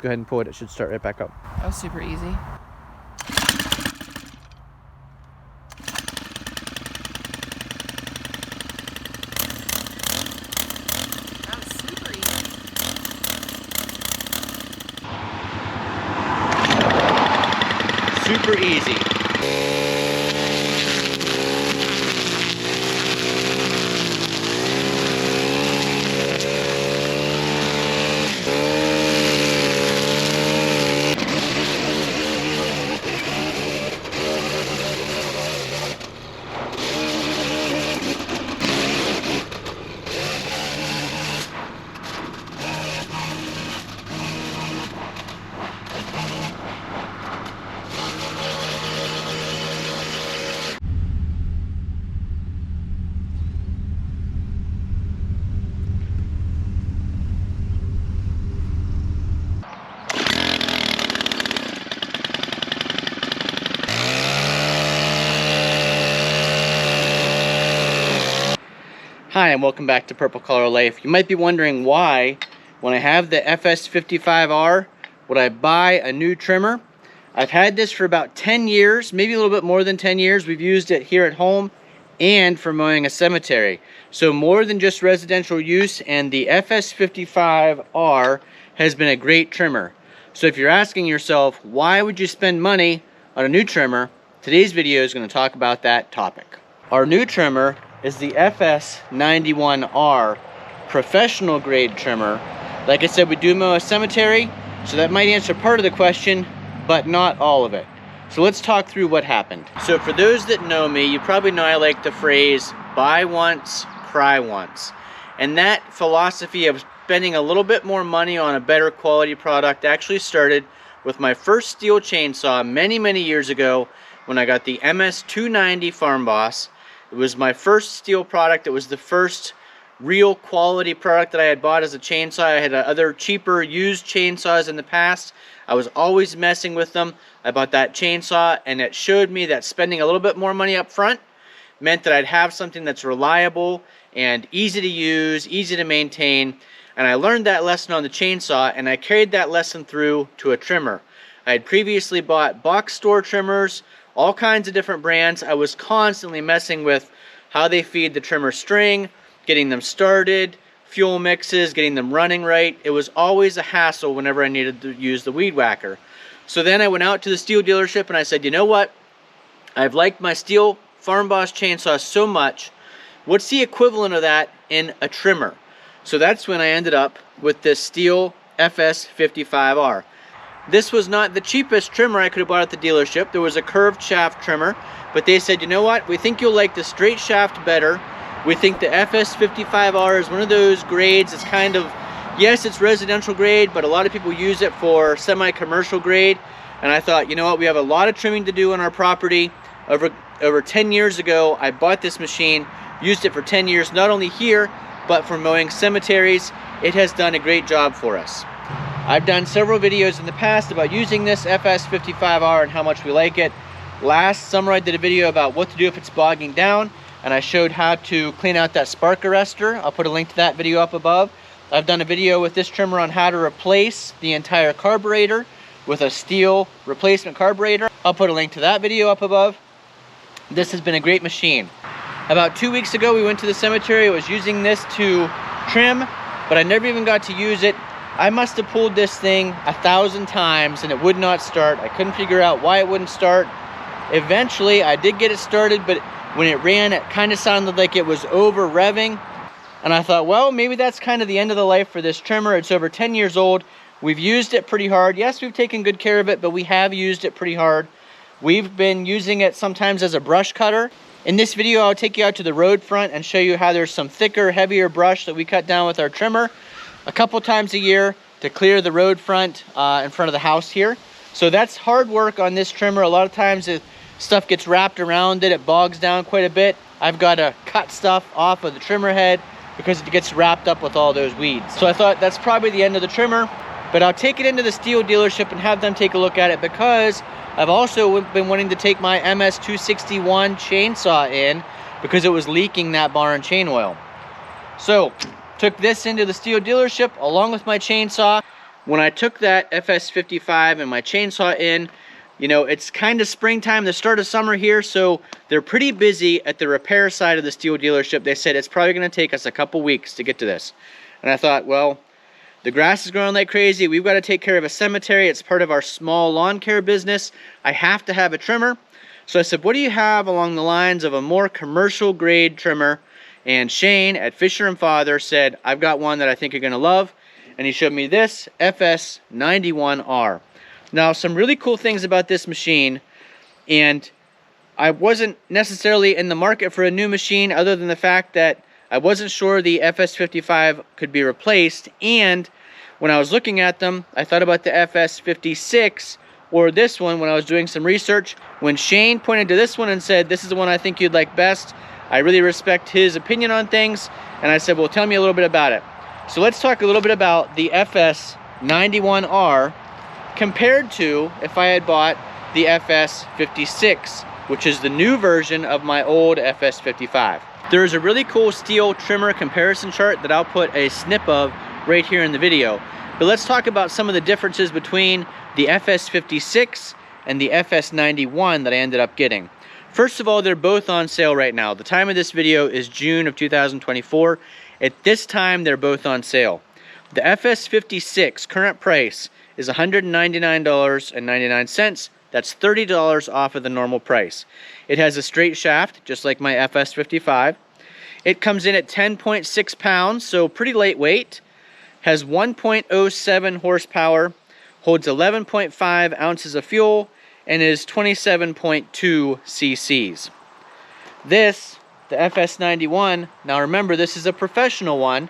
go ahead and pull it. It should start right back up. That was super easy. That was super easy. Super easy. Hi, and welcome back to Purple Collar Life. You might be wondering why, when I have the FS55R, would I buy a new trimmer? I've had this for about 10 years, maybe a little bit more than 10 years. We've used it here at home and for mowing a cemetery. So more than just residential use, and the FS55R has been a great trimmer. So if you're asking yourself, why would you spend money on a new trimmer? Today's video is going to talk about that topic. Our new trimmer is the FS91R Professional Grade Trimmer. Like I said, we do mow a cemetery, so that might answer part of the question, but not all of it. So let's talk through what happened. So for those that know me, you probably know I like the phrase, buy once, cry once. And that philosophy of spending a little bit more money on a better quality product actually started with my first Stihl chainsaw many years ago when I got the MS290 Farm Boss. It was my first Stihl product. It was the first real quality product that I had bought as a chainsaw. I had other cheaper used chainsaws in the past. I was always messing with them. I bought that chainsaw, and it showed me that spending a little bit more money up front meant that I'd have something that's reliable and easy to use, easy to maintain. And I learned that lesson on the chainsaw, and I carried that lesson through to a trimmer. I had previously bought box store trimmers, all kinds of different brands. I was constantly messing with how they feed the trimmer string, getting them started, fuel mixes, getting them running right. It was always a hassle whenever I needed to use the weed whacker. So then I went out to the Stihl dealership and I said, you know what? I've liked my Stihl Farm Boss chainsaw so much. What's the equivalent of that in a trimmer? So that's when I ended up with this Stihl FS55R. This was not the cheapest trimmer I could have bought at the dealership. There was a curved shaft trimmer, but they said, you know what? We think you'll like the straight shaft better. We think the FS55R is one of those grades. It's kind of, yes, it's residential grade, but a lot of people use it for semi-commercial grade. And I thought, you know what? We have a lot of trimming to do on our property. Over 10 years ago, I bought this machine, used it for 10 years, not only here, but for mowing cemeteries. It has done a great job for us. I've done several videos in the past about using this FS55R and how much we like it. Last summer I did a video about what to do if it's bogging down, and I showed how to clean out that spark arrestor. I'll put a link to that video up above. I've done a video with this trimmer on how to replace the entire carburetor with a Stihl replacement carburetor. I'll put a link to that video up above. This has been a great machine. About 2 weeks ago we went to the cemetery. I was using this to trim, but I never even got to use it. I must have pulled this thing 1,000 times and it would not start. I couldn't figure out why it wouldn't start. Eventually I did get it started, but when it ran, it kind of sounded like it was over revving. And I thought, well, maybe that's kind of the end of the life for this trimmer. It's over 10 years old. We've used it pretty hard. Yes, we've taken good care of it, but we have used it pretty hard. We've been using it sometimes as a brush cutter. In this video, I'll take you out to the road front and show you how there's some thicker, heavier brush that we cut down with our trimmer a couple times a year to clear the road front in front of the house here. So that's hard work on this trimmer. A lot of times stuff gets wrapped around it, it bogs down quite a bit. I've got to cut stuff off of the trimmer head because it gets wrapped up with all those weeds. So I thought that's probably the end of the trimmer, but I'll take it into the Stihl dealership and have them take a look at it, because I've also been wanting to take my MS261 chainsaw in because it was leaking that bar and chain oil. So took this into the Stihl dealership along with my chainsaw. when I took that FS55 and my chainsaw in, you know, it's kind of springtime, the start of summer here, so they're pretty busy at the repair side of the Stihl dealership. They said it's probably going to take us a couple weeks to get to this. And I thought, well, the grass is growing like crazy. We've got to take care of a cemetery. It's part of our small lawn care business. I have to have a trimmer. So I said, what do you have along the lines of a more commercial grade trimmer? And Shane at Fisher & Father said, I've got one that I think you're going to love. And he showed me this FS91R. Now, some really cool things about this machine, and I wasn't necessarily in the market for a new machine other than the fact that I wasn't sure the FS55 could be replaced, and when I was looking at them, I thought about the FS56 or this one when I was doing some research. When Shane pointed to this one and said, this is the one I think you'd like best, I really respect his opinion on things, and I said, well, tell me a little bit about it. So let's talk a little bit about the FS91R compared to if I had bought the FS56, which is the new version of my old FS55. There's a really cool Stihl trimmer comparison chart that I'll put a snip of right here in the video. But let's talk about some of the differences between the FS56 and the FS91 that I ended up getting. First of all, they're both on sale right now. The time of this video is June of 2024. At this time, they're both on sale. The FS56 current price is $199.99. That's $30 off of the normal price. It has a straight shaft, just like my FS55. It comes in at 10.6 pounds, so pretty lightweight. Has 1.07 horsepower, holds 11.5 ounces of fuel, and is 27.2 cc's. This, the FS91, now remember this is a professional one.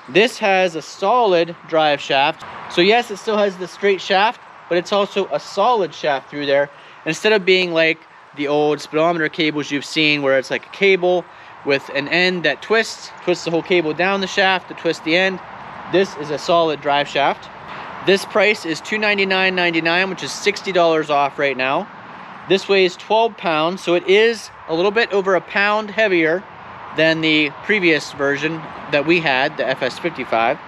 This has a solid drive shaft. So yes, it still has the straight shaft, but it's also a solid shaft through there. Instead of being like the old speedometer cables you've seen where it's like a cable with an end that twists the whole cable down the shaft to twist the end. This is a solid drive shaft. This price is $299.99, which is $60 off right now. This weighs 12 pounds, so it is a little bit over a pound heavier than the previous version that we had, the FS55.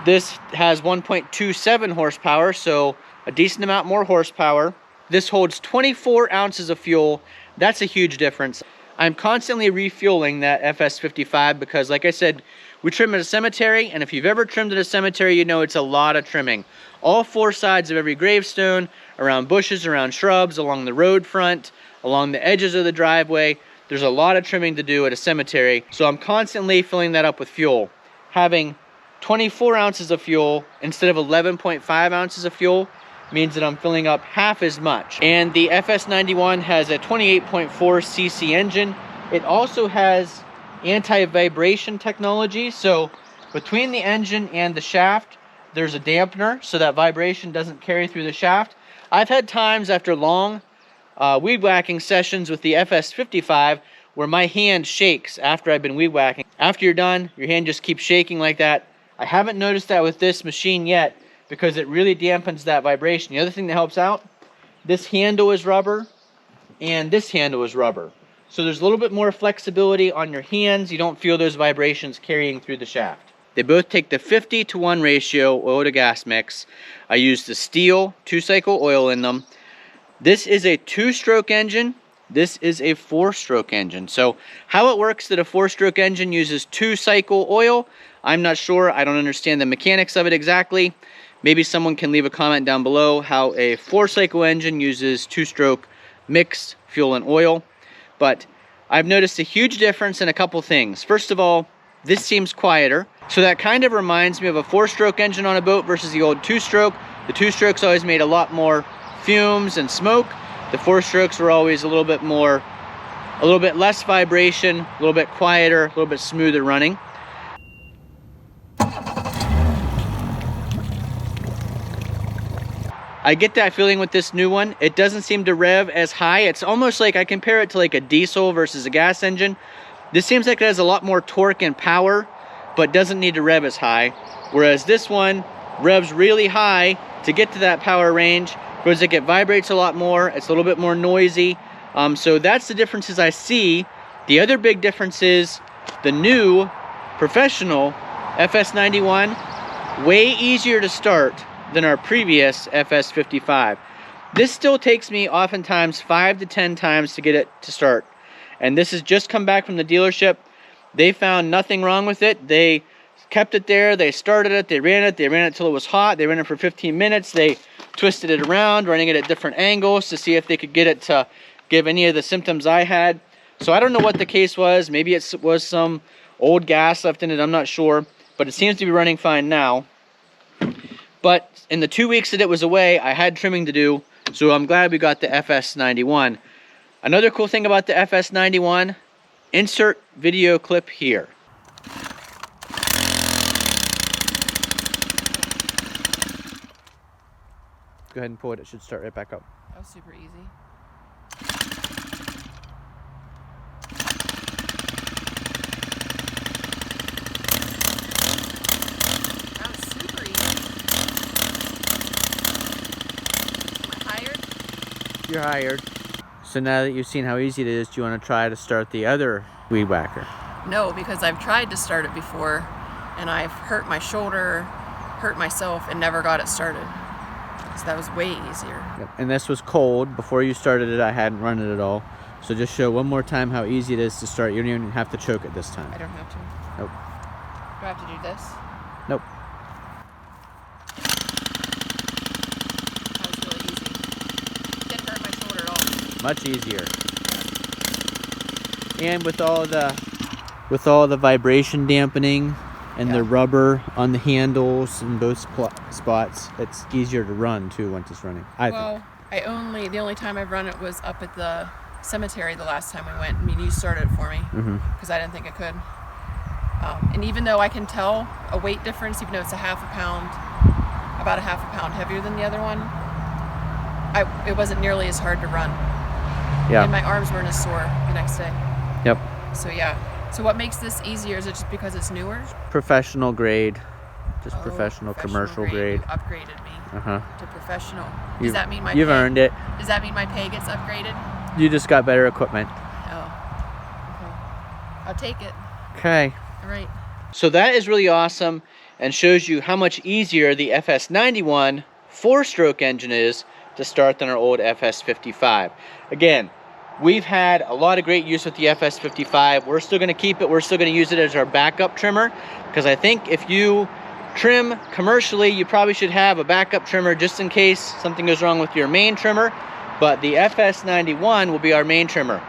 This has 1.27 horsepower, so a decent amount more horsepower. This holds 24 ounces of fuel. That's a huge difference. I'm constantly refueling that FS55 because, like I said, we trim at a cemetery, and if you've ever trimmed at a cemetery, you know it's a lot of trimming. All four sides of every gravestone, around bushes, around shrubs, along the road front, along the edges of the driveway. There's a lot of trimming to do at a cemetery, so I'm constantly filling that up with fuel. Having 24 ounces of fuel instead of 11.5 ounces of fuel means that I'm filling up half as much. And the FS91 has a 28.4 cc engine. It also has anti-vibration technology, so between the engine and the shaft there's a dampener so that vibration doesn't carry through the shaft. I've had times after long weed whacking sessions with the FS55 where my hand shakes after I've been weed whacking. After you're done, your hand just keeps shaking like that. I haven't noticed that with this machine yet because it really dampens that vibration. The other thing that helps out, this handle is rubber and this handle is rubber. So there's a little bit more flexibility on your hands. You don't feel those vibrations carrying through the shaft. They both take the 50-to-1 ratio oil to gas mix. I use the Stihl 2-cycle oil in them. This is a 2-stroke engine. This is a 4-stroke engine. So how it works that a 4-stroke engine uses 2-cycle oil, I'm not sure. I don't understand the mechanics of it exactly. Maybe someone can leave a comment down below how a 4-cycle engine uses 2-stroke mixed fuel and oil. But I've noticed a huge difference in a couple things. First of all, this seems quieter. So that kind of reminds me of a 4-stroke engine on a boat versus the old 2-stroke. The 2-strokes always made a lot more fumes and smoke. The 4-strokes were always a little bit less vibration, a little bit quieter, a little bit smoother running. I get that feeling with this new one. It doesn't seem to rev as high. It's almost like I compare it to like a diesel versus a gas engine. This seems like it has a lot more torque and power, but doesn't need to rev as high. Whereas this one revs really high to get to that power range, whereas it vibrates a lot more. It's a little bit more noisy. So that's the differences I see. The other big difference is the new professional FS91 way easier to start than our previous FS55. This still takes me oftentimes 5 to 10 times to get it to start. And this has just come back from the dealership. They found nothing wrong with it. They kept it there, they started it, they ran it till it was hot, they ran it for 15 minutes, they twisted it around, running it at different angles to see if they could get it to give any of the symptoms I had. So I don't know what the case was. Maybe it was some old gas left in it, I'm not sure, but it seems to be running fine now. But in the 2 weeks that it was away, I had trimming to do, so I'm glad we got the FS91. Another cool thing about the FS91, insert video clip here. Go ahead and pull it, it should start right back up. That was super easy. That was super easy. Am I hired? You're hired. So now that you've seen how easy it is, do you want to try to start the other weed whacker? No, because I've tried to start it before and I've hurt my shoulder, hurt myself, and never got it started. So that was way easier. Yep. And this was cold. Before you started it, I hadn't run it at all. So just show one more time how easy it is to start. You don't even have to choke it this time. I don't have to. Nope. Do I have to do this? Nope. That was really easy. Didn't hurt my shoulder at all. Much easier. And with all the vibration dampening and the rubber on the handles in both spots, it's easier to run too once it's running, I think. The only time I've run it was up at the cemetery the last time we went. I mean, you started it for me because I didn't think I could. And even though I can tell a weight difference, even though it's about a half a pound heavier than the other one, it wasn't nearly as hard to run. Yeah. And my arms weren't as sore the next day. Yep. So yeah. So what makes this easier? Is it just because it's newer? Professional grade. Just professional commercial grade. You upgraded me to professional. You've earned it. Does that mean my pay gets upgraded? You just got better equipment. Oh. Okay. I'll take it. Okay. All right. So that is really awesome and shows you how much easier the FS91 4-stroke engine is to start than our old FS55. Again, we've had a lot of great use with the FS55. We're still going to keep it. We're still going to use it as our backup trimmer because I think if you trim commercially, you probably should have a backup trimmer just in case something goes wrong with your main trimmer. But the FS91 will be our main trimmer.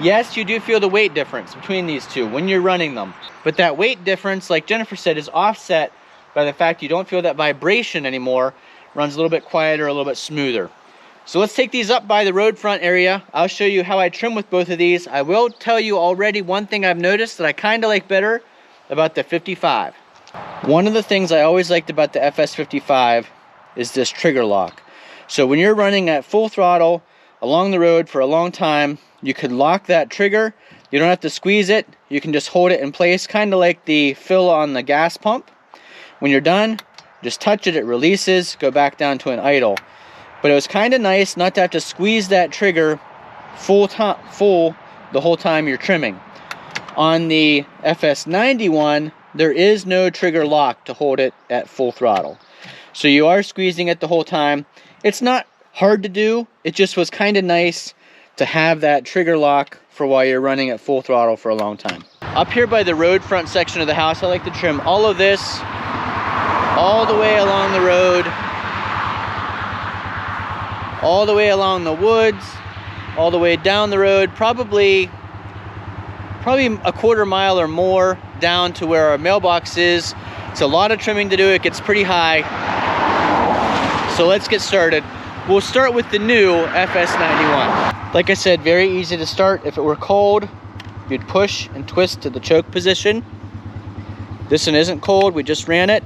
Yes, you do feel the weight difference between these two when you're running them. But that weight difference, like Jennifer said, is offset by the fact you don't feel that vibration anymore. Runs a little bit quieter, a little bit smoother. So let's take these up by the road front area. I'll show you how I trim with both of these. I will tell you already one thing I've noticed that I kind of like better about the 55. One of the things I always liked about the FS55 is this trigger lock. So when you're running at full throttle along the road for a long time, you could lock that trigger. You don't have to squeeze it. You can just hold it in place, kind of like the fill on the gas pump. When you're done, just touch it, it releases, go back down to an idle. But it was kind of nice not to have to squeeze that trigger full the whole time you're trimming. On the FS91, there is no trigger lock to hold it at full throttle. So you are squeezing it the whole time. It's not hard to do. It just was kind of nice to have that trigger lock for while you're running at full throttle for a long time. Up here by the road front section of the house, I like to trim all of this all the way along the road, all the way along the woods, all the way down the road, probably a quarter mile or more down to where our mailbox is. It's a lot of trimming to do. It gets pretty high. So let's get started. We'll start with the new FS91. Like I said, very easy to start. If it were cold, you'd push and twist to the choke position. This one isn't cold, we just ran it.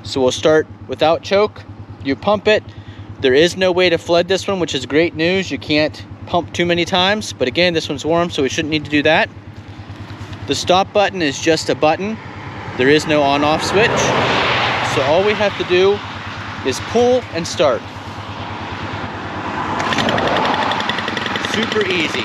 So we'll start without choke. You pump it. There is no way to flood this one, which is great news. You can't pump too many times, but again, this one's warm, so we shouldn't need to do that. The stop button is just a button. There is no on-off switch. So all we have to do is pull and start. Super easy.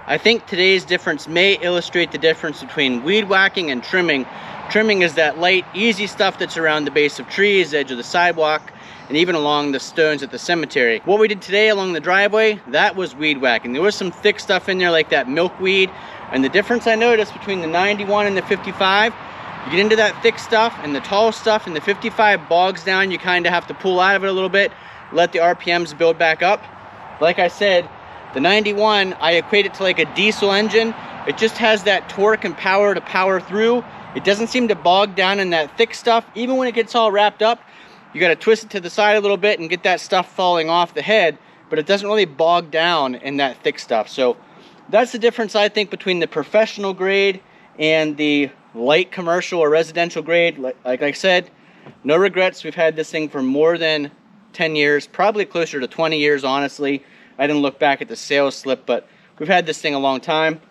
I think today's difference may illustrate the difference between weed whacking and trimming. Trimming is that light, easy stuff that's around the base of trees, edge of the sidewalk, and even along the stones at the cemetery. What we did today along the driveway, that was weed whacking. There was some thick stuff in there like that milkweed, and the difference I noticed between the 91 and the 55, you get into that thick stuff and the tall stuff, and the 55 bogs down. You kind of have to pull out of it a little bit, let the RPMs build back up. Like I said, the 91, I equate it to like a diesel engine. It just has that torque and power to power through. It doesn't seem to bog down in that thick stuff. Even when it gets all wrapped up, you got to twist it to the side a little bit and get that stuff falling off the head, but it doesn't really bog down in that thick stuff. So that's the difference, I think, between the professional grade and the light commercial or residential grade. Like I said, no regrets. We've had this thing for more than 10 years, probably closer to 20 years, honestly. I didn't look back at the sales slip, but we've had this thing a long time.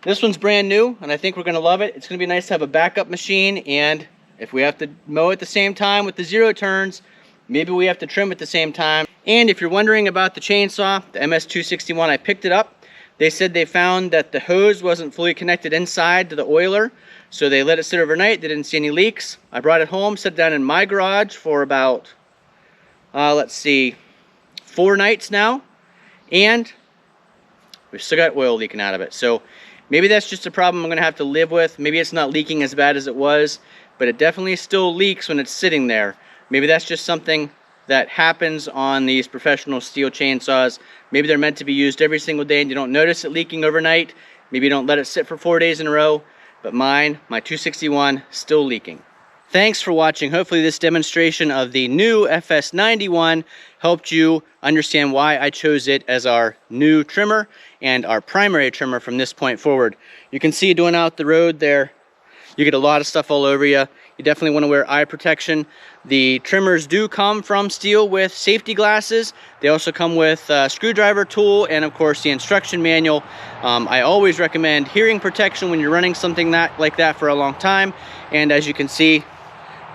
This one's brand new, and I think we're gonna love it. It's gonna be nice to have a backup machine, and if we have to mow at the same time with the 0 turns, maybe we have to trim at the same time. And if you're wondering about the chainsaw, the MS261, I picked it up. They said they found that the hose wasn't fully connected inside to the oiler, so they let it sit overnight. They didn't see any leaks. I brought it home, set it down in my garage for about, let's see, 4 nights now. And we've still got oil leaking out of it. So maybe that's just a problem I'm gonna have to live with. Maybe it's not leaking as bad as it was, but it definitely still leaks when it's sitting there. Maybe that's just something that happens on these professional Stihl chainsaws. Maybe they're meant to be used every single day and you don't notice it leaking overnight. Maybe you don't let it sit for 4 days in a row, but mine, my 261, still leaking. Thanks for watching. Hopefully this demonstration of the new FS91 helped you understand why I chose it as our new trimmer and our primary trimmer from this point forward. You can see doing out the road there, you get a lot of stuff all over you. You definitely want to wear eye protection. The trimmers do come from Stihl with safety glasses. They also come with a screwdriver tool and of course the instruction manual. I always recommend hearing protection when you're running something like that for a long time. And as you can see,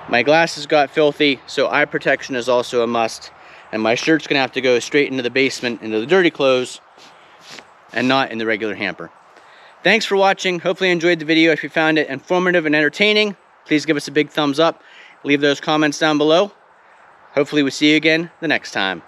my glasses got filthy, so eye protection is also a must. And my shirt's gonna have to go straight into the basement, into the dirty clothes, and not in the regular hamper. Thanks for watching. Hopefully you enjoyed the video. If you found it informative and entertaining, please give us a big thumbs up. Leave those comments down below. Hopefully we'll see you again the next time.